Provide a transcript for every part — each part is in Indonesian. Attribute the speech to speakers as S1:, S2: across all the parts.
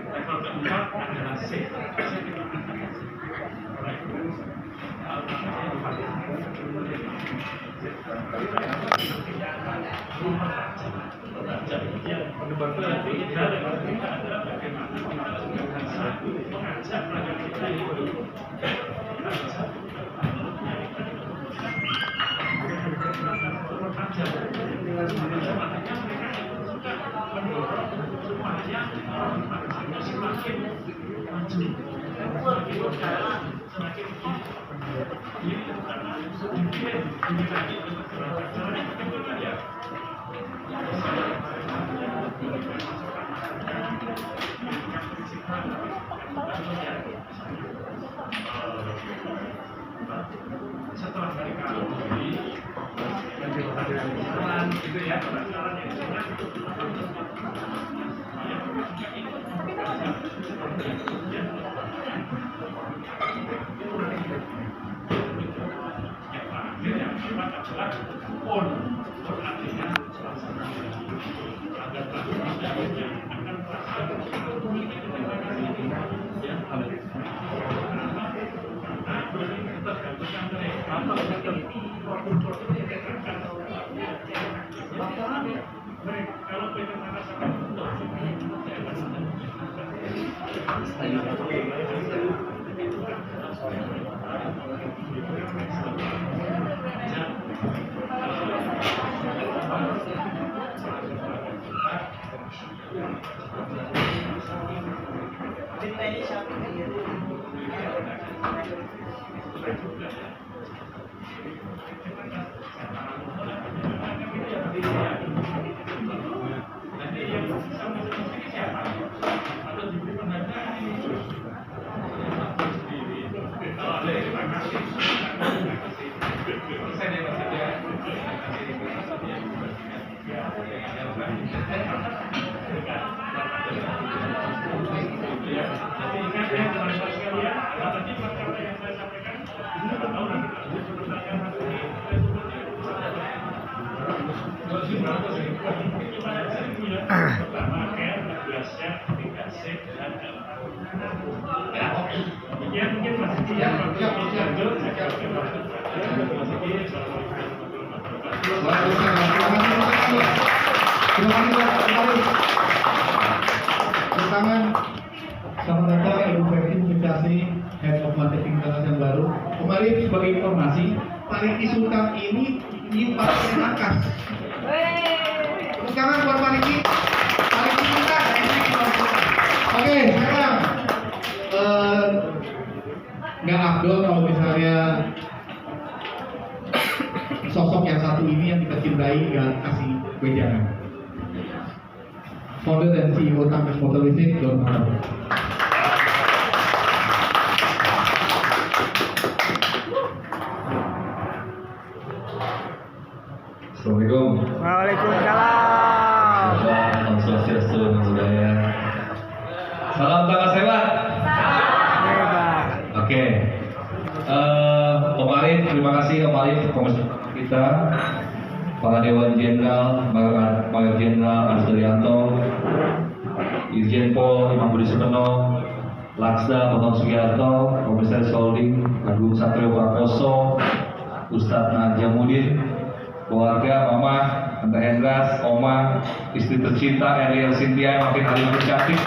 S1: Level keempat adalah C. Setelah mereka gitu ya,
S2: Selamat datang Ibu Ferry Mutasi, Head of Marketing Kelas yang baru. Kemarin sebagai informasi, Pak Riki Sultan ini partner Angkas. Tepuk tangan buat Pak Riki. Pak Riki Sultan. Oke, sekarang nggak afdol kalau misalnya sosok yang satu ini yang kita cintai nggak kasih wejangan. Founder dan CEO Tampes Motor Listrik, Don Harap.
S3: Assalamualaikum.
S4: Waalaikumsalam.
S3: Salam Swastiastu, Namo Buddhaya. Salam tangan sehat.
S4: Hebat.
S3: Oke. Om Arif, terima kasih Om Arif komisioner kita, para Dewan Jenderal, Mayor Jenderal Asdrianto, Irjen Pol Imam Budi Supeno, Laksda Bambang Sugiharto, Komisaris Holding Agung Satrio Prakoso, Ustadz Najamudin, keluarga, Mama, Tante Hendras, Oma, istri tercinta Ariel Cynthia yang makin hari makin cantik.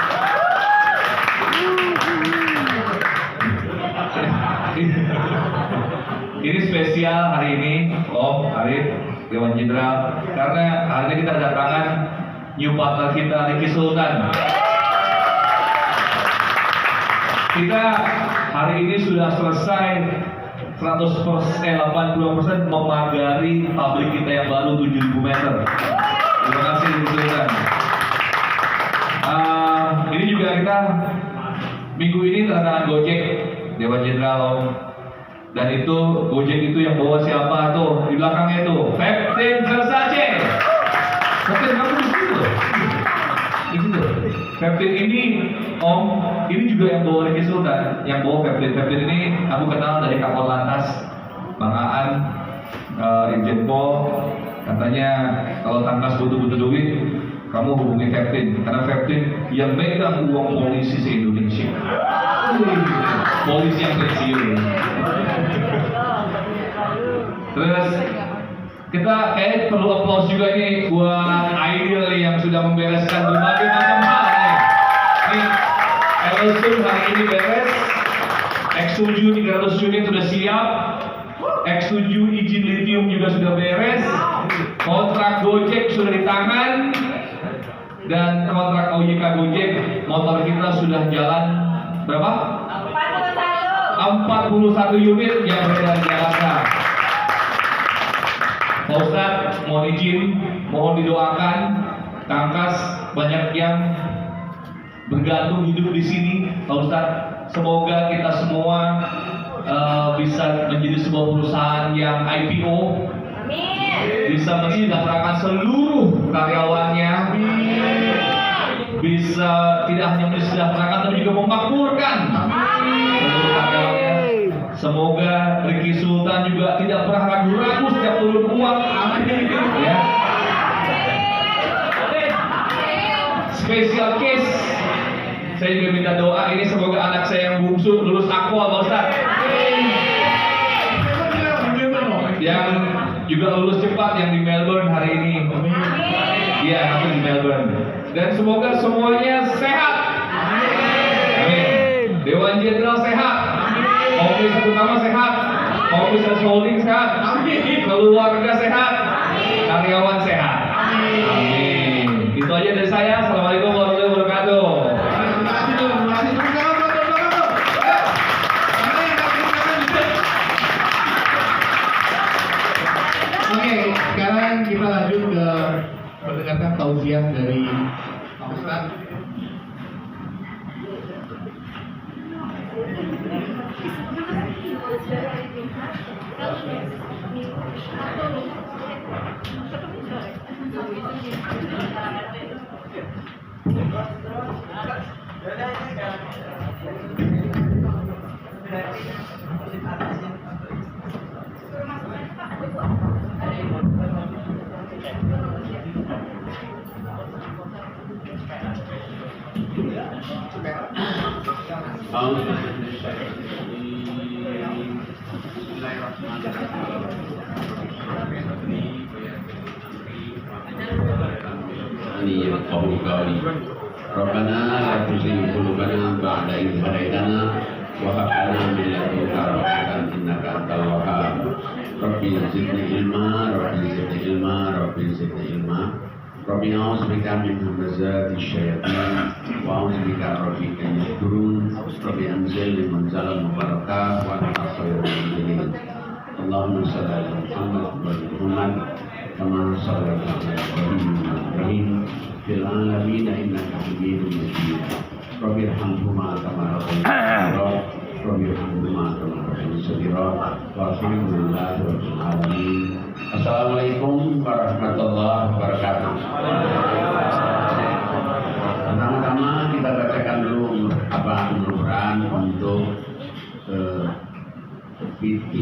S3: Ini spesial hari ini, Om Arif, Dewan Jenderal, karena hari ini kita kedatangan new partner kita, Riki Sultan. Kita hari ini sudah selesai 80% memagari pabrik kita yang baru 7.000 meter. Terima kasih Ibu Sultan. Ini juga kita minggu ini tanda tangan Gojek Dewan Jenderal Om. Dan itu Gojek itu yang bawa siapa tuh di belakangnya itu? Captain Versace. Captain kamu di situ. Di situ. Captain ini Om, ini juga yang bawa Ricky Sultan, yang bawa Captain. Captain ini aku kenal dari Kakor Lantas, Bang Aan, Irjen Pol. Katanya kalau Tangkas butuh duit, kamu hubungi Captain, karena Captain yang megang uang polisi se-Indonesia. Polisi yang pensiun. Terus kita kayak perlu applause juga nih buat Aidil nih yang sudah membereskan berbagai macam hal nih. Nih, Elsun hari ini beres, X7 300 unit sudah siap, X7 izin lithium juga sudah beres, kontrak Gojek sudah di tangan, dan kontrak OYK Gojek motor kita sudah jalan berapa? 41 unit yang beredar di Jakarta. Pak Ustadz, mohon izin, mohon didoakan, Tangkas banyak yang bergantung hidup di sini. Pak Ustadz, semoga kita semua bisa menjadi sebuah perusahaan yang IPO, bisa mensejahterakan seluruh karyawannya, bisa tidak hanya mensejahterakan tapi juga memakmurkan seluruh karyawannya. Semoga Ricky Sultan juga tidak pernah ragu-ragu setiap turun uang. Amin. Ya. Special case, saya juga minta doa ini semoga anak saya yang bungsu lulus Akpol, Pak Ustadz. Yang juga lulus cepat yang di Melbourne hari ini. Iya, aku di Melbourne. Dan semoga semuanya sehat. Amin. Dewan Jenderal sehat. Office utama sehat. Office holding sehat. Amin. Keluarga sehat. Karyawan sehat. Amin. Itu aja dari saya. Assalamualaikum warahmatullahi wabarakatuh.
S2: Oke, sekarang kita lanjut ke mendengarkan tausiah dari Pak Ustadz.
S5: Rabbana la tuzigh qulubana ba'da idh hadaytana wa hab lana min ladunka rahmatan innaka antal wahhab. Rabbi zidni ilma, Rabbi zidni ilma, Rabbi zidni ilma. Rabbi a'udzubika min hamazati syayatin wa a'udzubika rabbi an yahdurun. Rabbi anzilni manzalan mubarakah wa anta khairul munzilin. Allahumma shalli ala Muhammad wa ali Muhammad kama shallaita ala Ibrahim fil alamin innaka Hamidum Majid. Rabbi irhamhuma kama rabbayani Rabbi irhamhuma kama rabbayani shaghira. Walhamdulillahi rabbil alamin. Assalamualaikum warahmatullahi wabarakatuh. Pertama-tama kita bacakan dulu Al-Quran untuk PT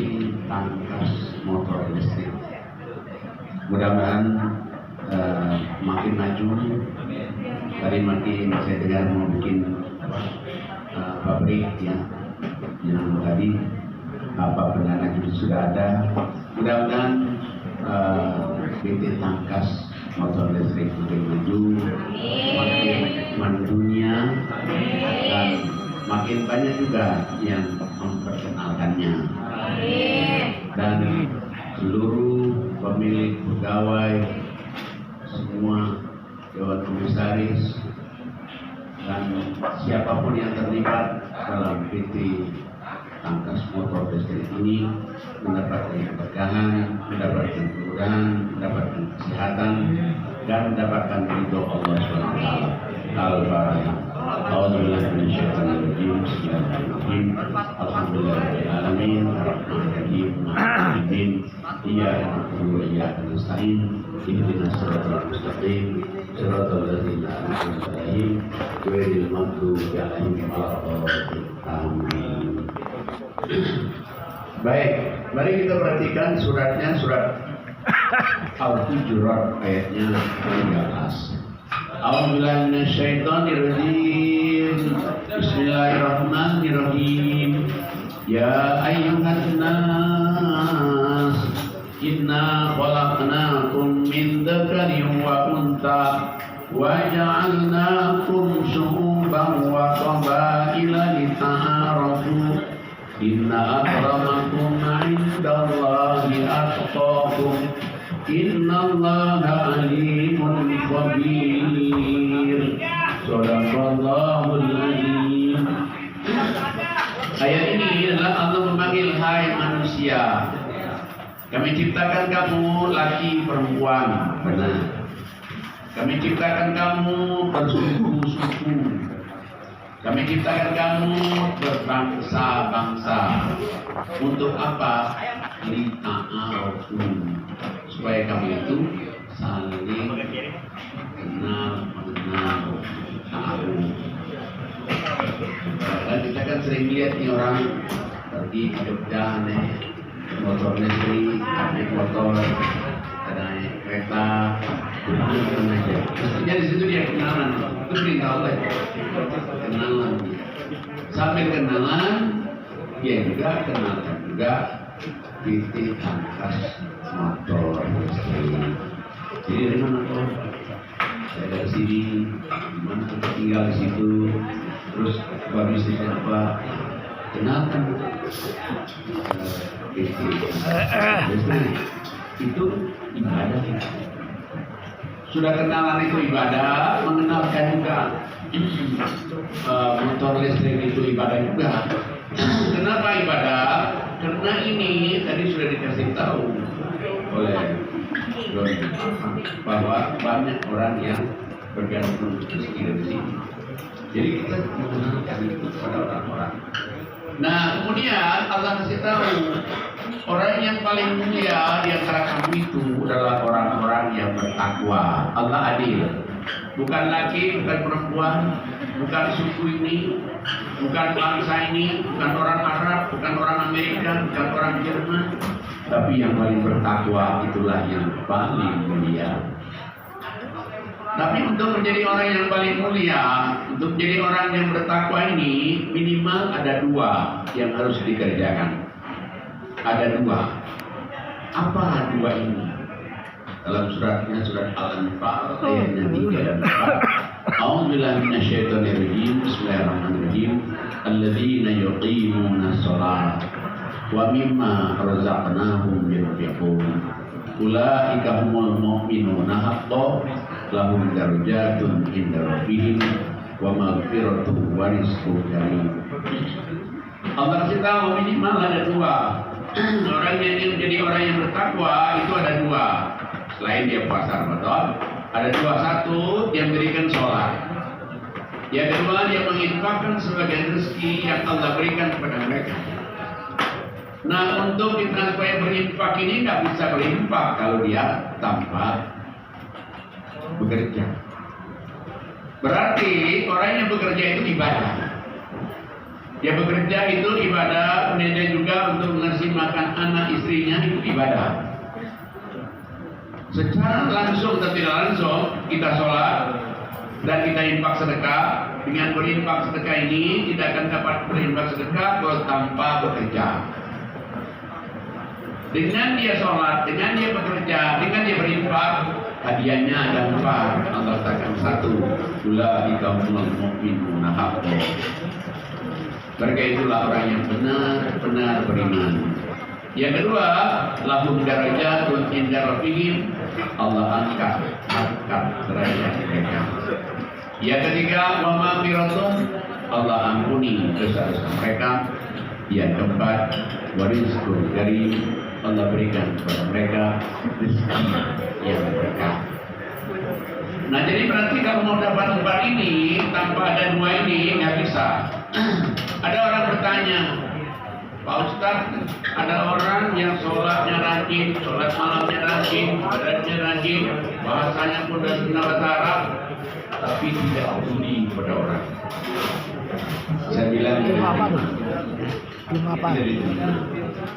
S5: Tangkas Motor Listrik. Mudah-mudahan makin maju. Tadi makin saya dengar mau bikin pabrik ya, yang tadi pendana itu sudah ada. Mudah-mudahan PT Tangkas Motor Listrik makin maju, makin mendunia, dan makin banyak juga yang memperkenalkannya. Dan seluruh pemilik pegawai, semua dewan komisaris, dan siapapun yang terlibat dalam PT tangkas motor listrik ini mendapatkan keberkahan, mendapatkan kemudahan, mendapatkan kesehatan, dan mendapatkan ridho Allah SWT. Al-Fatihah. A'udzubillahi minasyaitonirrajim. Bismillahirrahmanirrahim. Alhamdulillahirabbil alamin. Arrahmanirrahim. Maliki yaumiddin. Iyyaka na'budu wa iyyaka nasta'in. Ihdinas siratal mustaqim. Siratal ladzina an'amta 'alaihim ghairil maghdubi 'alaihim waladdallin. Amin. Baik, mari kita perhatikan suratnya, surat Al-Hujurat ayatnya 13. A'udzubillahi minasyaitonirrajim. Bismillahirrahmanirrahim. Ya ayyuhan nas, inna khalaqnakum min dzakarin wa untha wa ja'alnakum syu'uban wa qabaila lita'arafu. Inna akramakum 'indallahi atqakum. Innallaha alimun khabir. Shadaqallahul azim. Ayat ini adalah Allah memanggil, hai manusia, kami ciptakan kamu laki perempuan, benar. Kami ciptakan kamu bersuku-suku. Kami ciptakan kamu berbangsa-bangsa. Untuk apa? Lita'arufu, supaya kamu itu saling kenal, mengenal, tahu. Dan kita kan sering lihat nih orang pergi ke Jogja naik motor listrik, naik motor, naik kereta, kemudian aja. Mestinya di situ dia kenalan, itu perintah Allah. Kenalan, sambil kenalan, dia juga kenalkan juga titik tangkas motor listrik. Jadi dari mana kok? Saya dari sini, mana tinggal di situ, terus baru istrinya apa? Kenalkan titik listrik. Itu ibadah. Sudah kenalan itu ibadah, mengenalkan juga motor listrik itu ibadah juga. Kenapa ibadah? Karena ini tadi sudah dikasih tahu oleh Doni bahwa banyak orang yang bergantung rezeki dari sini. Jadi kita mengenalkan itu kepada orang-orang. Nah, kemudian Allah kasih tahu orang yang paling mulia di antara kamu itu adalah orang-orang yang bertakwa. Allah adil. Bukan laki, bukan perempuan, bukan suku ini, bukan bangsa ini, bukan orang Arab, bukan orang Amerika, bukan orang Jerman, tapi yang paling bertakwa itulah yang paling mulia. Tapi untuk menjadi orang yang paling mulia, untuk menjadi orang yang bertakwa ini, minimal ada dua yang harus dikerjakan. Ada dua. Apa dua ini? Dalam suratnya, surat Al-Anfal ayatnya 3 dan 4. A'udzubillahi minasyaitonirrajim. Bismillahirrahmanirrahim. Alladzina yuqimuna shalah wa mimma razaqnahum yunfiqun. Ulaika humul mu'minuna haqqan lahum darajatun inda rabbihim wa maghfiratun wa rizqun karim. Allah kasih tahu minimal ada dua. Orang yang menjadi orang yang bertakwa itu ada dua. Selain dia puasa Ramadan, ada dua. Satu, dia mendirikan sholat. Yang kedua, dia menginfakkan sebagian rezeki yang Allah berikan kepada mereka. Nah, untuk kita supaya berinfak ini nggak bisa berinfak kalau dia tanpa bekerja. Berarti orang yang bekerja itu ibadah. Dia bekerja itu ibadah, kemudian juga untuk ngasih makan anak istrinya itu ibadah. Secara langsung atau tidak langsung kita sholat dan kita infak sedekah. Dengan berinfak sedekah ini kita akan dapat berinfak sedekah kalau tanpa bekerja. Dengan dia sholat, dengan dia bekerja, dengan dia berinfak, hadiahnya ada 4. Allah katakan 1, ulaika humul mu'minuna haqqan. Mereka itulah orang yang benar-benar beriman. Yang kedua, lahum darajatun inda rabbihim. Allah angkat derajat mereka. Yang ketiga, wa maghfiratun. Allah ampuni dosa-dosa mereka. Yang keempat, warizqun karim, Allah berikan kepada mereka rezeki yang berkah. Nah, jadi berarti kalau mau dapat empat ini tanpa ada dua ini nggak bisa. Ada orang bertanya, Pak Ustadz, ada orang yang sholatnya rajin, sholat malamnya rajin, ibadahnya rajin, bahasanya pun dari bahasa Arab, tapi tidak peduli kepada orang. Saya bilang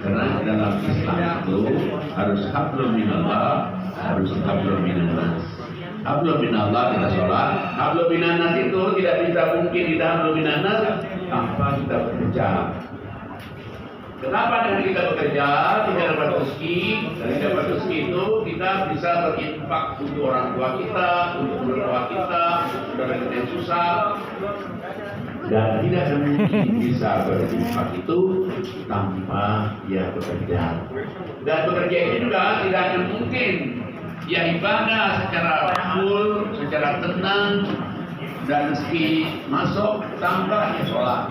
S5: karena dalam Islam itu harus hablum minallah, harus hablum minannas. Hablum minallah kita sholat, hablum minannas itu tidak bisa mungkin kita hablum minannas tanpa kita bekerja. Kenapa dengan kita bekerja, kita dapat rezeki, dari dapat rezeki itu kita bisa berinfak untuk orang tua kita, untuk mertua kita, saudara kita yang susah, dan tidak mungkin bisa berinfak itu tanpa dia bekerja. Dan bekerja itu juga tidak akan mungkin dia ibadah secara full, secara tenang, dan rezeki masuk tanpa dia sholat.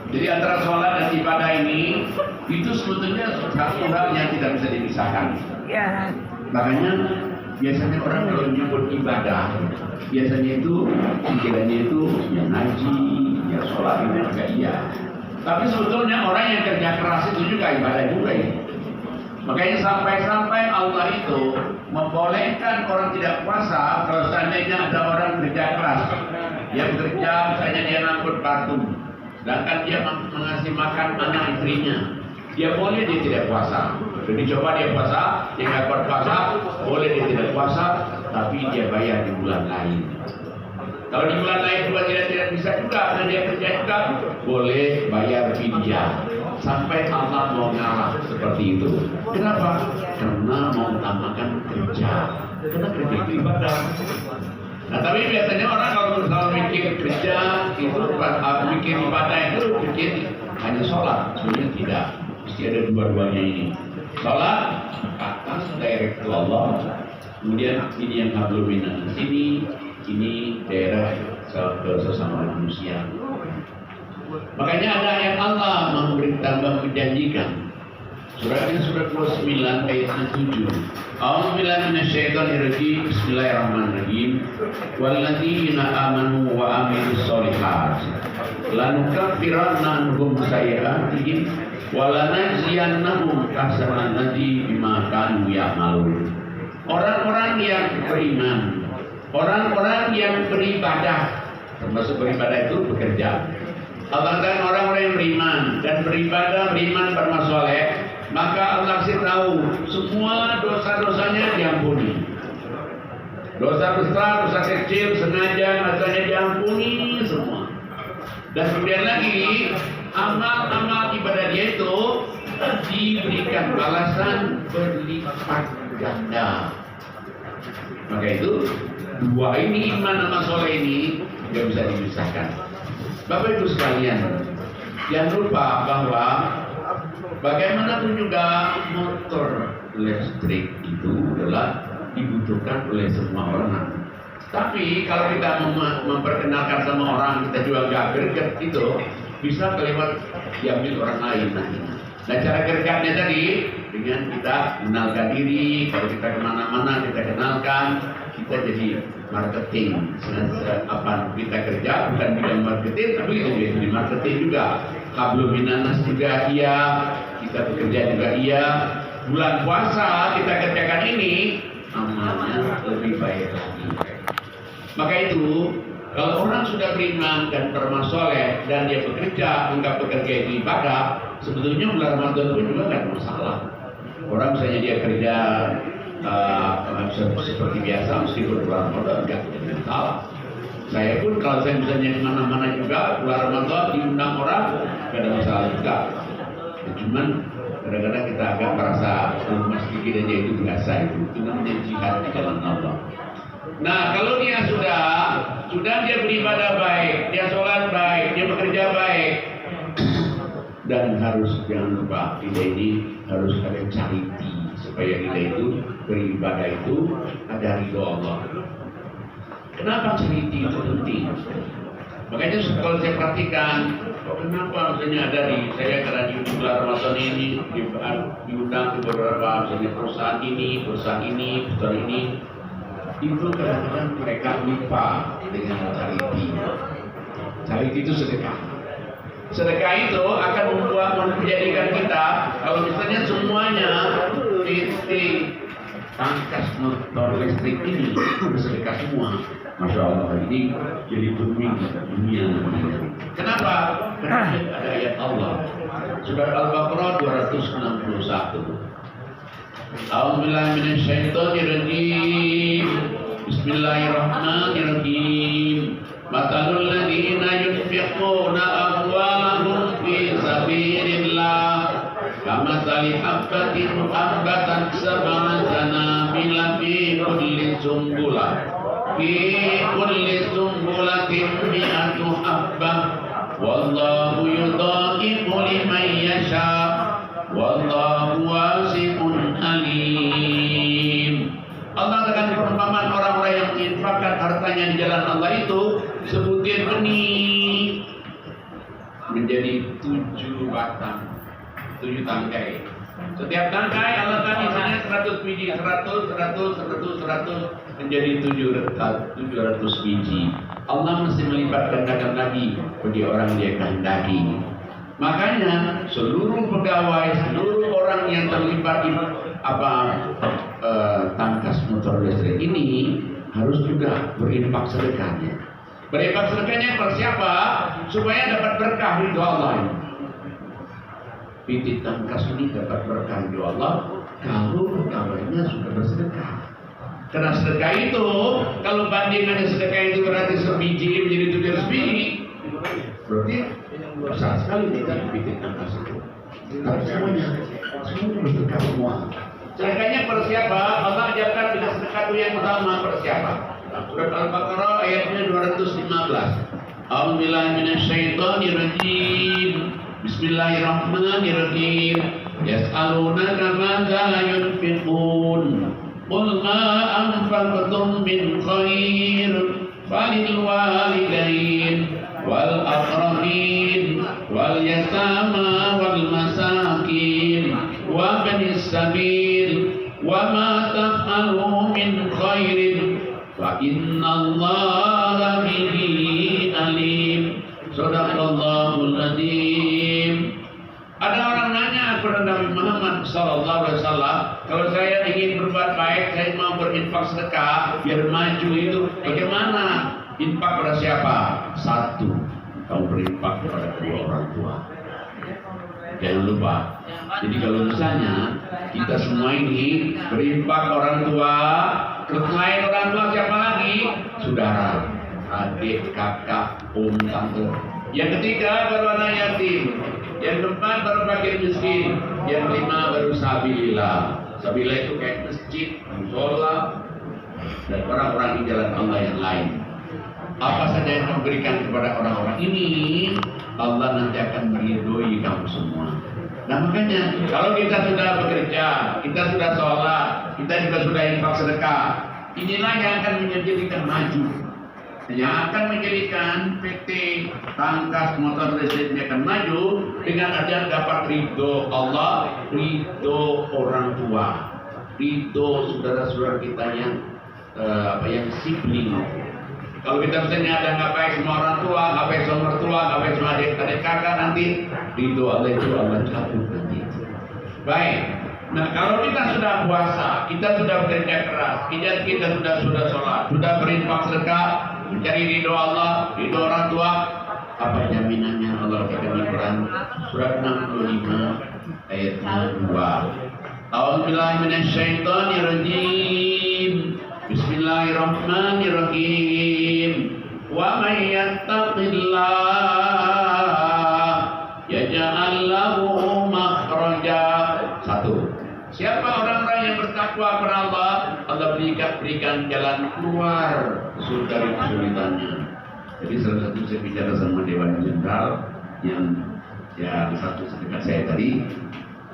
S5: Jadi antara sholat dan ibadah ini itu sebetulnya satu hal yang tidak bisa dipisahkan.
S4: Ya.
S5: Makanya biasanya orang kalau menyebut ibadah, biasanya itu pikirannya itu ya ngaji, ya sholat itu juga iya. Tapi sebetulnya orang yang kerja keras itu juga ibadah juga ini. Makanya sampai-sampai Allah itu membolehkan orang tidak puasa kalau seandainya ada orang kerja keras. Dia bekerja, misalnya dia ngangkut batu, sedangkan dia mengasih makan anak istrinya, dia boleh dia tidak puasa. Jadi coba dia puasa, dia nggak kuat puasa, boleh dia tidak puasa, tapi dia bayar di bulan lain. Kalau di bulan lain juga tidak bisa juga, karena dia kerja juga, boleh bayar fidyah. Sampai Allah mau ngalah seperti itu. Kenapa? Karena mau utamakan kerja. Karena kerja itu ibadah. Nah, tapi biasanya orang kalau mikir kerja itu, mikir ibadah itu pikir hanya sholat. Sebenarnya tidak. Mesti ada dua-duanya ini. Sholat atas direct to Allah. Kemudian ini yang hablum minannas ini daerah ke sesama manusia. Makanya ada ayat Allah menjanjikan. Suratnya surat 29 ayat 7. A'udzubillahi minasyaitonir rajim. Bismillahirrahmanirrahim. Walladzina amanu wa amilus sholihat lanukaffiranna anhum sayyi'atihim wa lanajziyannahum ahsanal ladzi bima kanu ya'malun. Orang-orang yang beriman, orang-orang yang beribadah, termasuk beribadah itu bekerja. Allah katakan orang-orang yang beriman dan beribadah, beriman bermasoleh, maka Allah kasih tahu semua dosa-dosanya diampuni. Dosa besar, dosa kecil, sengaja, dosanya diampuni semua. Dan kemudian lagi amal-amal ibadah dia itu diberikan balasan berlipat ganda. Maka itu dua ini, iman sama soleh ini nggak bisa dipisahkan. Bapak Ibu sekalian, jangan lupa bahwa bagaimanapun juga motor listrik itu adalah dibutuhkan oleh semua orang. Tapi kalau kita memperkenalkan sama orang, kita juga nggak gerget itu, bisa kelewat diambil orang lain nanti. Nah, cara gergetnya tadi dengan kita kenalkan diri, kalau kita kemana-mana kita kenalkan, kita jadi marketing. Apa kita kerja bukan bidang marketing, tapi kita jadi marketing juga. Hablum minannas juga iya, kita bekerja juga iya. Bulan puasa kita kerjakan ini, amalnya lebih baik lagi. Maka itu, kalau orang sudah beriman dan bermasoleh dan dia bekerja, anggap bekerja itu ibadah, sebetulnya bulan Ramadan pun juga nggak ada masalah. Orang misalnya dia kerja seperti biasa, meskipun bulan Ramadan nggak ada masalah. Saya pun kalau saya misalnya kemana-mana juga bulan Ramadan diundang orang, nggak ada masalah juga. Ya, cuman kadang-kadang kita agak merasa lemas sedikit aja, itu biasa itu namanya jihad di jalan Allah. Nah, kalau dia sudah dia beribadah baik, dia sholat baik, dia bekerja baik, dan harus jangan lupa kita ini harus ada charity supaya kita itu beribadah itu ada ridho Allah. Kenapa charity itu penting? Makanya kalau saya perhatikan, kenapa misalnya ada di saya karena di bulan Ramadan ini diundang ke beberapa misalnya perusahaan ini, itu kadang-kadang mereka lupa dengan charity. Charity itu sedekah. Sedekah itu akan menjadikan kita, kalau misalnya semuanya titik tangkas motor listrik ini bersedekah semua, Masya Allah, ini jadi booming dunia. Kenapa? Karena ada ayat Allah. Surat Al-Baqarah 261. A'udzubillahi minasyaitonirrajim. Bismillahirrahmanirrahim. Matalul ladzina yunfiquna amwalahum fi sabilillah kamathali habbatin ambatan sab'a sanabila fi kulli sumbulatin mi'atu habbah wallahu yudha'ifu liman yasha wallahu wasi'un alim. Allah akan perumpamaan orang-orang yang menginfakkan hartanya di jalan Allah itu sebutir benih menjadi 7 batang, 7 tangkai. Setiap tangkai Allah kan isinya 100 biji, 100 menjadi 700 biji. Allah mesti melipat gandakan lagi bagi orang dia kehendaki. Makanya seluruh pegawai, seluruh orang yang terlibat di tangkas motor listrik ini harus juga berinfak sedekahnya. Berinfak sedekahnya per siapa? Supaya dapat berkah ridho Allah. Titik tangkas ini dapat berkah ridho Allah kalau pegawainya sudah bersedekah. Karena sedekah itu, kalau bandingannya sedekah itu berarti sebiji menjadi 700 biji, berarti besar sekali tidak titik tangkas itu. Tapi semuanya bersedekah semua. Sedekahnya per siapa? Allah ajarkan dengan sedekah itu yang utama per siapa? Surat Al-Baqarah ayatnya 215. A'udzubillahi minasyaitonirrajim. Bismillahirrahmanirrahim. Yas'alunaka madza yunfiqun. Qul ma anfaqtum min khair falil walidain wal aqrabin wal yatama wal masakin wa banis sabil wa ma taf'alu min khairin fa innallaha bihi alim. Shadaqallahul adzim. Ada orang nanya kepada Nabi Muhammad SAW, kalau saya ingin berbuat baik, saya mau berinfak sedekah biar maju itu, bagaimana? Infak pada siapa? 1, kamu berinfak kepada kedua orang tua. Jangan lupa. Jadi kalau misalnya kita semua ini berinfak orang tua, selain orang tua siapa lagi? Saudara, adik, kakak, tante. Yang ketiga baru anak yatim. Yang keempat baru fakir miskin. Yang kelima baru sabilillah. Sabilillah itu kayak masjid, musola, dan orang-orang di jalan Allah yang lain. Apa saja yang kamu berikan kepada orang-orang ini, Allah nanti akan meridhoi kamu semua. Nah makanya kalau kita sudah bekerja, kita sudah sholat, kita juga sudah infak sedekah, inilah yang akan menjadikan maju, yang akan menjadikan PT Tangkas Motor Listrik akan maju dengan adanya dapat ridho Allah, ridho orang tua, ridho saudara-saudara kita yang yang sibling. Kalau kita misalnya ada nggak baik sama orang tua, nggak baik sama mertua, nggak baik sama adik kakak, nanti ridho Allah itu Allah cabut nanti. Baik. Nah kalau kita sudah puasa, kita sudah bekerja keras, kita sudah sholat, sudah berinfak sedekah, mencari ridho Allah, ridho orang tua, apa jaminannya? Allah katakan di Quran surat 65 ayat 2. A'udzubillahi minasyaitonirrajim. Bismillahirrahmanirrahim. Wa may yattaqillah yaj'al lahu makhraja. 1. Siapa orang-orang yang bertakwa kepada Allah, Allah berikan jalan keluar dari kesulitannya. Jadi salah satu saya bicara sama Dewan Jenderal yang satu sedekat saya tadi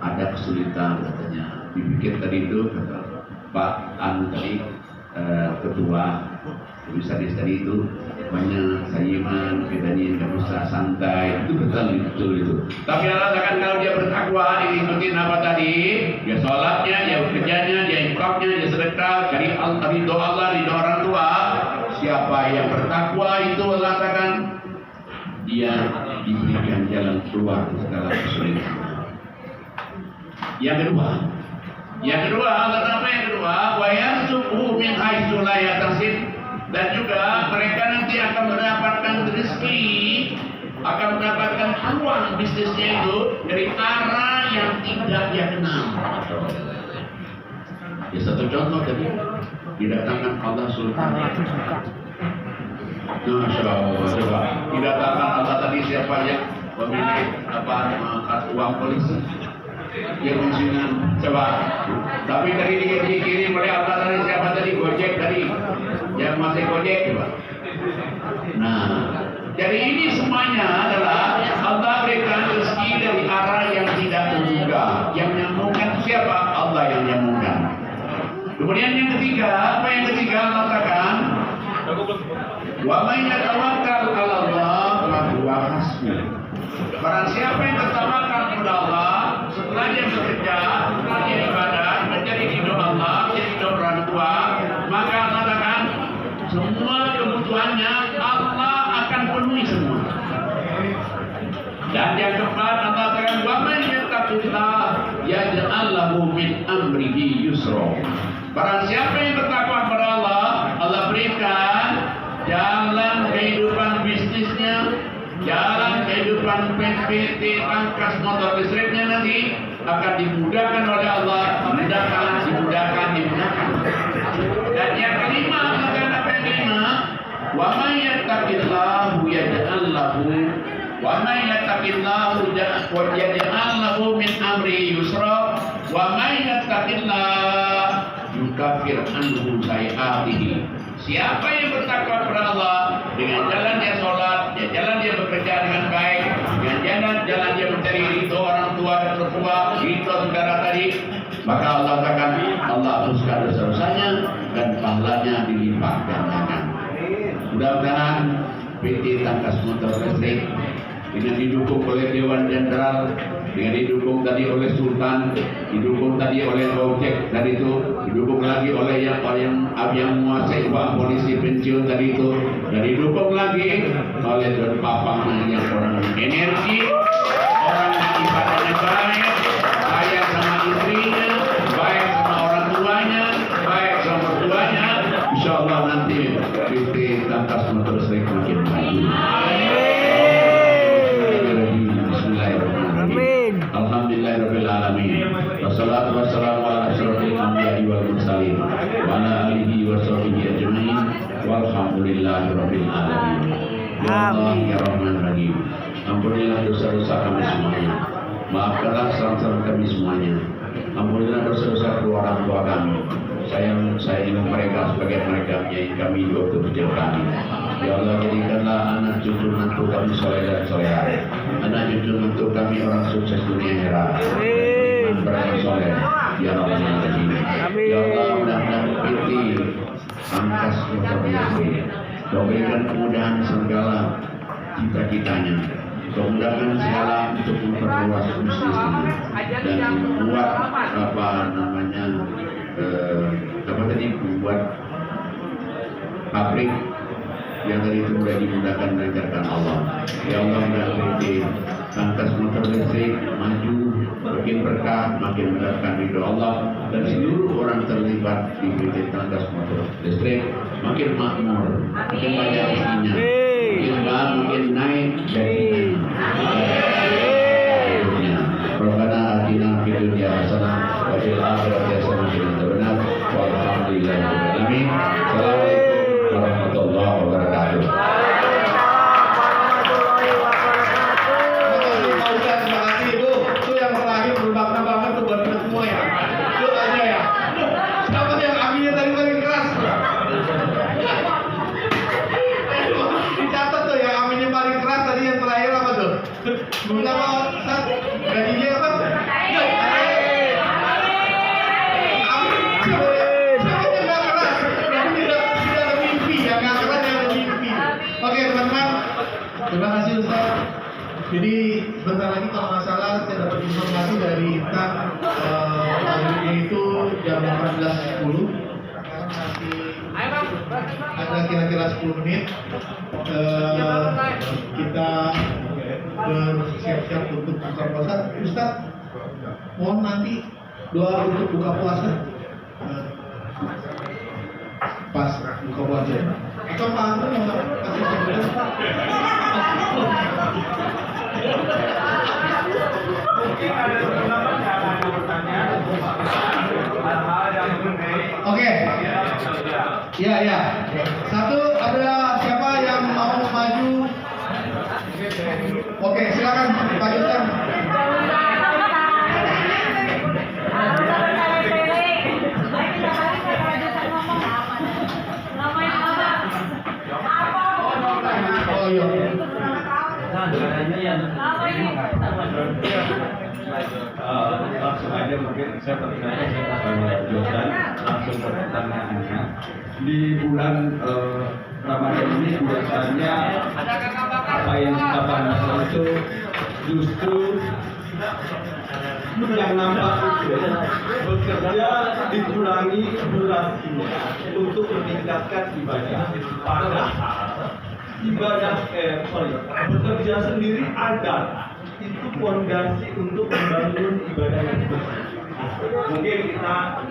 S5: ada kesulitan katanya. Dipikir tadi itu kata Pak Anu tadi ketua bisa tadi itu banyak sayiman, bedanya nggak usah santai, itu betul itu. Tapi Allah katakan kalau dia bertakwa, diikutin apa tadi? Dia sholatnya, dia kerjanya, dia infaknya, dia sedekah, cari ridho Allah, ridho orang tua. Siapa yang bertakwa itu Allah katakan dia diberikan jalan keluar segala kesulitan. Yang kedua Allah apa yang kedua? Wa yarzuquhu min haitsu la yahtasib. Dan juga mereka nanti akan mendapatkan rezeki, akan mendapatkan peluang bisnisnya itu dari arah yang tidak dia kenal. Ya satu contoh tadi, didatangkan Allah Sultan. Masya Allah, coba didatangkan Allah tadi siapa yang pemilik mengangkat uang polisi? Yang mensinan, coba. Tapi tadi dikirim oleh Allah tadi siapa tadi? Gojek tadi. Yang masih Gojek coba. Nah, jadi ini semuanya adalah Allah berikan rezeki dari arah yang tidak terduga. Yang nyambungkan siapa? Allah yang nyambungkan. Kemudian yang ketiga, apa yang ketiga Allah katakan? Wa may yatawakkal 'ala Allah fa huwa hasbuh. Barang siapa yang bertawakal kepada Allah, setelah dia bekerja, setelah dia ibadah, menjadi hidup Allah, menjadi hidup orang tua, maka Allah katakan semua kebutuhannya Allah akan penuhi semua. Dan yang keempat Allah katakan wa man yattaqillah yaj'al lahu min amrihi yusra. Barang siapa yang bertakwa kepada Allah, Allah berikan jalan kehidupan bisnisnya, jalan kehidupan PT Tangkas Motor Listriknya nanti akan dimudahkan oleh Allah, dimudahkan. Dan yang kelima, apa yang kelima? Wa may yattaqillahu yaj'al lahu yaj'al lahu min amri yusra wa may yattaqillah yukaffir anhu sayi'atihi. Siapa yang bertakwa kepada Allah, dengan jalan dia sholat, jalan dia bekerja dengan baik, dengan jalan dia mencari ridho orang tua dan mertua, ridho saudara tadi, maka Allah akan hapuskan dosa-dosanya dan pahalanya dilipat gandakan. Mudah-mudahan PT Tangkas Motor Listrik dengan didukung oleh Dewan Jenderal, dengan didukung tadi oleh Sultan, didukung tadi oleh Gojek tadi itu, didukung lagi oleh yang menguasai uang polisi pensiun tadi itu, dan didukung lagi oleh Don Papang yang orang energi, orang yang ibadahnya baik, baik sama istrinya, baik sama orang tuanya, baik sama mertuanya. Insya Allah nanti PT Tangkas Motor Listrik makin maju. Alhamdulillahirabbil alamin. Wassalatu wassalamu ala asyrofil anbiya'i wal mursalin wa ala alihi wa sahbihi ajmain. Walhamdulillahirabbil alamin. Ya Allah ya Rahman Rahim. Ampunilah dosa-dosa kami semuanya. Maafkanlah kesalahan kami semuanya. Ampunilah dosa-dosa kedua orang tua kami. Saya ingin mereka sebagai mereka menyayangi kami di waktu kecil kami. Ya Allah, jadikanlah anak cucu menantu kami soleh dan solehah. Anak cucu menantu kami orang sukses dunia akhirat. Beramal soleh. Ya Rahman Rahim. Ya Allah, mudah-mudahan PT Tangkas Motor Listrik Kau berikan kemudahan segala cita-citanya. Kemudahan segala untuk memperluas bisnisnya dan membuat membuat pabrik yang dari itu mulai dimudahkan melancarkan Allah. Ya Allah, PT Tangkas Motor Listrik maju, makin berkah, makin mendapatkan ridho Allah, dan seluruh orang terlibat di PT Tangkas Motor Listrik makin makmur, makin banyak rezekinya, makin naik gajinya. Rabbana atina fid dunya hasanah wa fil akhirati hasanah wa qina adzabannar. Walhamdulillahirabbil alamin. Assalamualaikum warahmatullahi wabarakatuh.
S2: Terima kasih Ibu. Itu yang terakhir bermakna banget tuh buat kita semua ya. Itu aja ya. Siapa yang aminnya tadi paling keras? Dicatat tuh yang aminnya paling keras tadi yang terakhir apa tuh? Berapa? Gajinya apa? 14.10. Sekarang masih ada kira-kira 10 menit. Kita bersiap-siap untuk buka puasa. Ustaz, mohon nanti doa untuk buka puasa. Pas buka puasa. Atau Pak Anto mau kasih sebutan? Oke. Ya. Satu, ada siapa yang mau maju? Oke, silakan Pak Yusuf. Oh iya.
S6: Langsung aja mungkin saya pertanyaan Jodan langsung ke pertanyaannya. Di bulan Ramadan ini biasanya apa yang kita pandang itu justru yang nampak itu bekerja dikurangi durasinya untuk meningkatkan ibadah. Padahal bekerja sendiri ada, itu fondasi untuk membangun ibadah yang bersih. Mungkin kita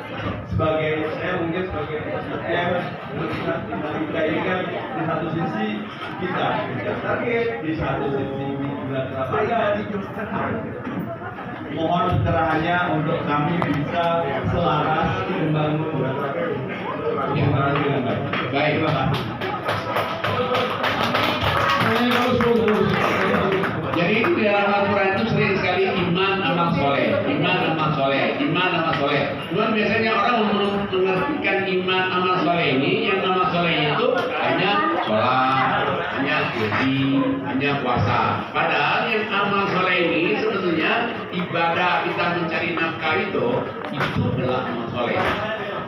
S6: saya mungkin sebagai yang melihat dinamika ini kan di satu sisi kita target, di satu sisi bulan Ramadan. Mohon pencerahannya untuk kami bisa selaras membangun bulan Ramadan.
S5: Baik. Jadi di dalam Al-Quran itu sering sekali iman amal soleh. Cuman biasanya orang mengartikan iman amal soleh ini, yang amal soleh itu hanya sholat, hanya haji, hanya puasa. Padahal yang amal soleh ini sebetulnya ibadah kita mencari nafkah itu adalah amal soleh.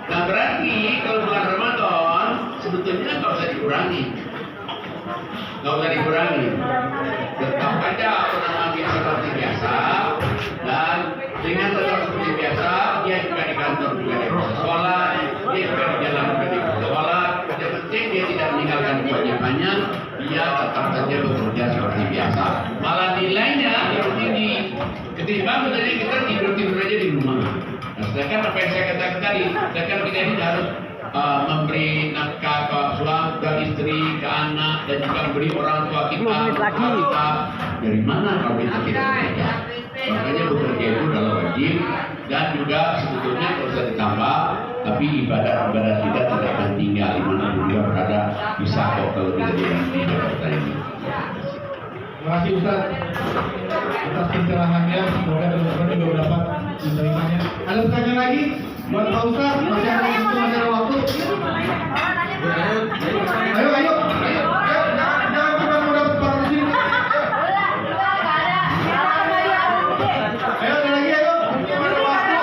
S5: Nah berarti kalau bulan Ramadan sebetulnya nggak usah dikurangi. Tetap aja bernama biasa seperti biasa, dan dengan tetap seperti biasa dia juga di kantor juga di sekolah, dia juga di jalan juga di sekolah. Yang penting dia tidak meninggalkan banyak-banyak, dia tetap saja bekerja seperti biasa. Malah nilainya lebih tinggi ketimbang menjadi kita tidur aja di rumah. Nah, sedangkan apa yang saya katakan tadi, sedangkan kita ini harus memberi nafkah ke suami, ke istri, ke anak, dan juga memberi orang tua kita. Dari mana kalau kita bekerja? Makanya bekerja itu adalah wajib, dan juga sebetulnya kalau bisa ditambah, tapi ibadah kita tidak akan tinggal di mana juga berada, bisa kok kalau kita di Jakarta ini.
S2: Terima kasih Ustaz atas pencerahannya. Semoga teman-teman juga dapat menerimanya. Ada pertanyaan lagi buat Pak Ustaz? Masih ada waktu? Ayo. Jangan cuma mau dapat part di sini. Ayo ada lagi ayo. Cuma ada waktu.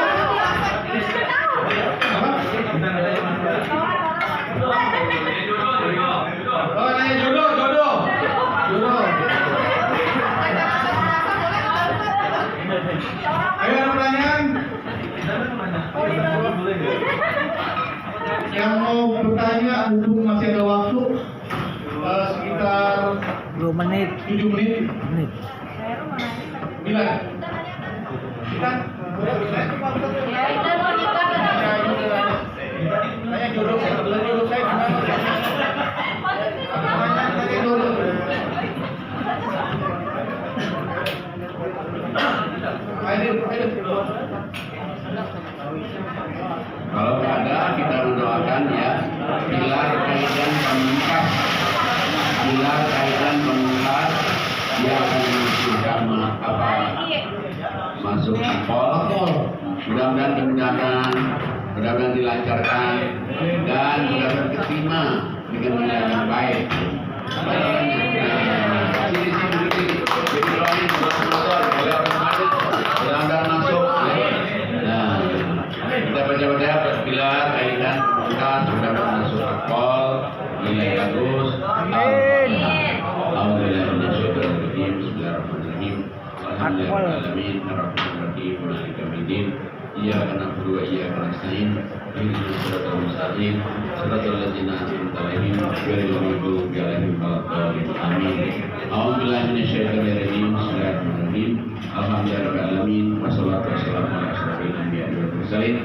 S2: Oh, nanya jodoh. Ayo ada pertanyaan? Yang mau bertanya, mumpung masih ada waktu, sekitar
S4: 2 menit.
S2: 7 menit. 9. Kita tanya jodoh saya gimana? Tanya jodoh.
S5: Kalau ada kita mendoakan ya, pilar kaitan pemungkas, dia akan masuk akal. Mudah-mudahan dilancarkan dan mudah-mudahan diterima dengan nilai yang baik. Jadi doain mudah-mudahan masuk. Nah, kita baca-baca pilar kaitan pemungkas, mudah-mudahan masuk akal, nilai bagus. Bismillahirrahmanirrahim. Alhamdulillahirrahmanirrahim. iyyaka na'budu wa iyyaka nasta'in ihdinas siratal mustaqim siratal ladzina an'amta 'alaihim ghairil maghdubi 'alaihim waladdallin amin. A'udzu billahi minasyaitonir rajim. Bismillahirrahmanirrahim. Alhamdulillahirabbil alamin wassalatu wassalamu ala asyrofil anbiya'i wal mursalin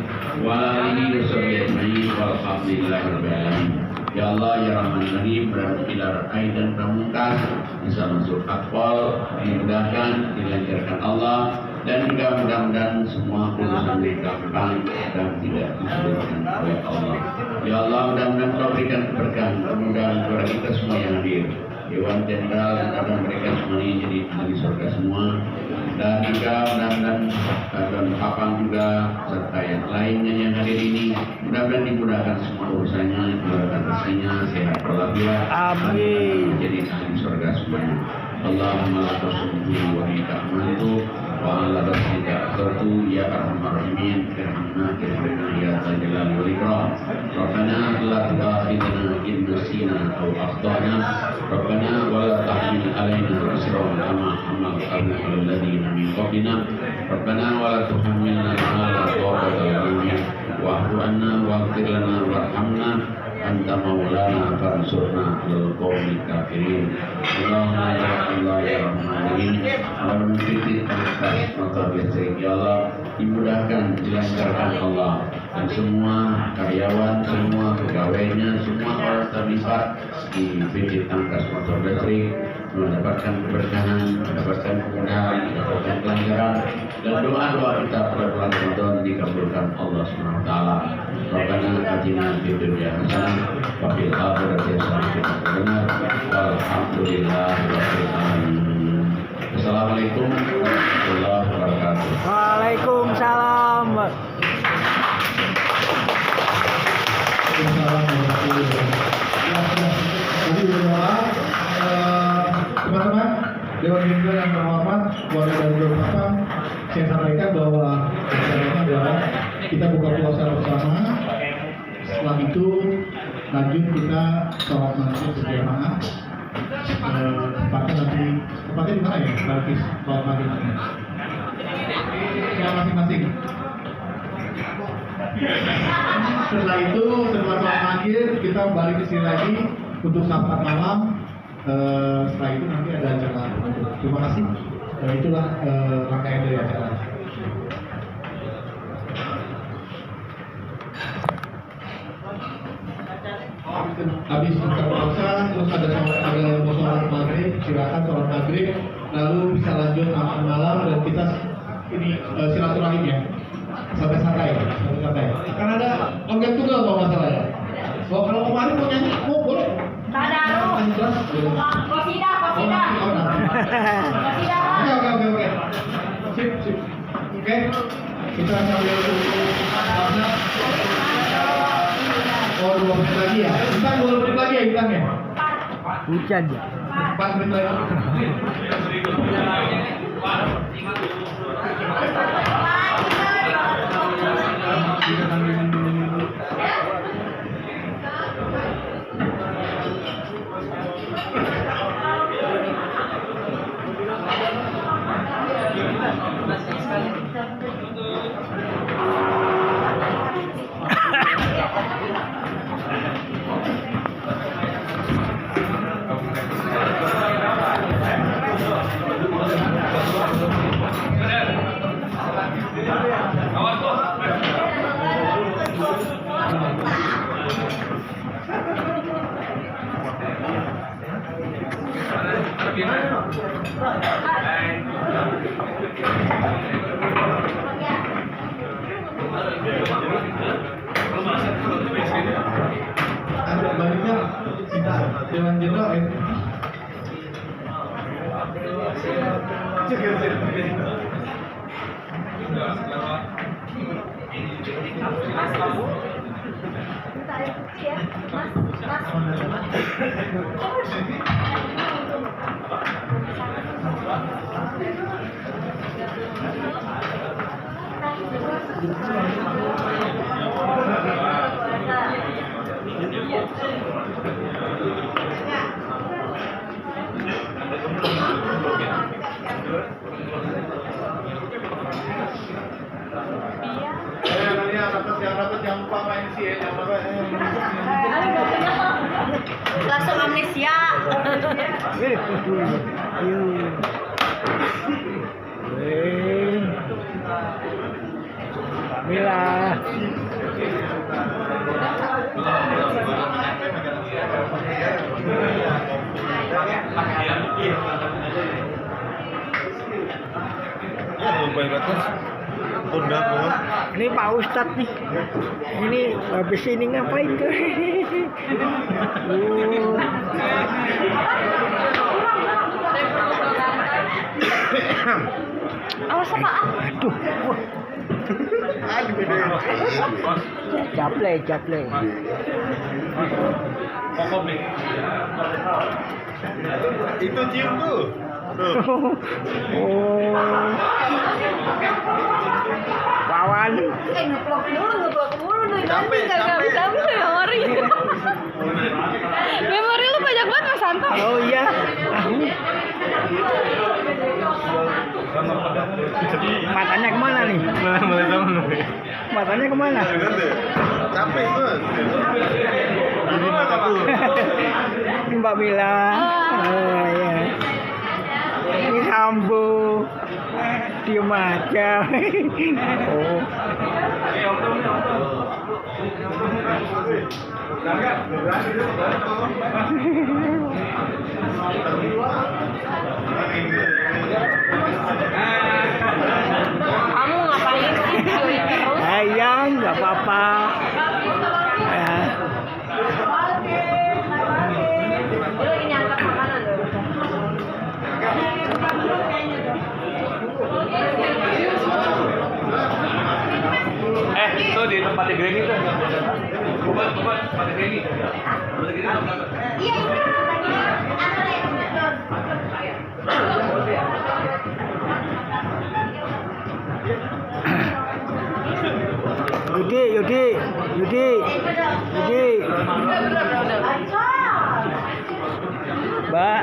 S5: wa ala alihi washabihi ajmain walhamdulillahirabbil alamin. Ya Allah, ya Rahman Rahim, berpilar air dan pamungkas bisa masuk akpol, dimudahkan, dilancarkan Allah, dan juga mudah-mudahan semua urusan gampang dan tidak disulitkan oleh Allah. Ya Allah, mudah-mudahan Kau berikan keberkahan, kemudahan kepada kita semua yang hadir. Dewan Jenderal kepada mereka semua ini jadi ahli surga semua, dan juga mudah-mudahan Tuan Papang juga serta yang lainnya yang hadir ini mudah-mudahan dimudahkan semua urusannya, dimudahkan rezekinya, sehat walafiat,
S4: Amin.
S5: jadi ahli surga semuanya. Allahumma la tasbihu wa ta'mantu wa ala rasulika akhirtu ya arhamar rahimin irhamna kirhamna ya zal jalali wal ikram. Rabbana la tu'akhidna in nasina aw akhtana Rabbana wa la tahmil alaina isran kama hamaltahu 'alal ladzina min qablina Rabbana wa la tuhammilna ma la taqata lana wa'fu 'anna waghfir lana warhamna anta maulana fansurna 'alal qaumil kafirin. Allahumma ya Allah ya Rahman Rahim, Allahumma fitih atas motor listrik ya Allah, dimudahkan, dilancarkan Allah, dan semua karyawan, semua pegawainya, semua orang terlibat di PT Tangkas Motor Listrik mendapatkan keberkahan, mendapatkan kemudahan, mendapatkan kelancaran, dan doa-doa kita pada bulan Ramadan dikabulkan Allah SWT. Rabbana atina fid dunya hasanah wa fil akhirati hasanah walhamdulillahirabbil alamin. Assalamualaikum warahmatullahi wabarakatuh.
S4: Waalaikumsalam.
S2: Tadi berdoa, teman-teman Dewan Jenderal yang terhormat, keluarga dari Dewan Papang, saya sampaikan bahwa acaranya adalah kita buka puasa bersama. Setelah itu lanjut kita sholat maghrib berjamaah. Tempatnya di mana ya? Nanti sholat maghrib. Ya masing-masing. Setelah itu, setelah sholat maghrib kita balik ke sini lagi untuk safar malam. Setelah itu nanti ada acara. Terima kasih. Itulah rangkaian dari acara. Habis buka puasa, terus ada mau sholat maghrib, silakan sholat maghrib, lalu bisa lanjut makan malam dan kita ini silaturahim ya, santai-santai. Akan ada organ tunggal kalau nggak salah ya. Kalau kemarin mau nyanyi, mau boleh.
S7: Ada Kosida.
S2: Oke. Sip. Oke. Kita sambil puasa. Oh, 2 menit lagi ya. Kita 2 menit lagi ya hitangnya.
S4: Hujan ya.
S2: 4 menit lagi. Ada baliknya kita Dewan Jenderal ya. Iya.
S7: Langsung amnesia.
S4: Mila. Ini Pak Ustadz nih. Ini habis ini ngapain tuh?
S7: Awas apa?
S4: Aduh. Japle.
S6: Itu cium tuh.
S4: Oh. Wawan.
S7: Ngeplok dulu nih.
S6: Capek.
S7: Memori. Memori lu banyak banget Mas Santo.
S4: Oh iya. Matanya kemana nih? Matanya kemana?
S6: Capek tuh. Ini mataku.
S4: Ini Mbak Mila. Oh iya. Ini Sambo. Diem aja. Oh.
S7: Kamu ngapain sih cuy terus?
S4: Ayang, nggak apa-apa. Ya.
S7: Lu ini angkat makanan loh.
S3: Itu di tempatnya Granny tuh. Bukan tempatnya Granny.
S7: Iya itu lagi antara yang betul.
S4: Yudi. Mbak.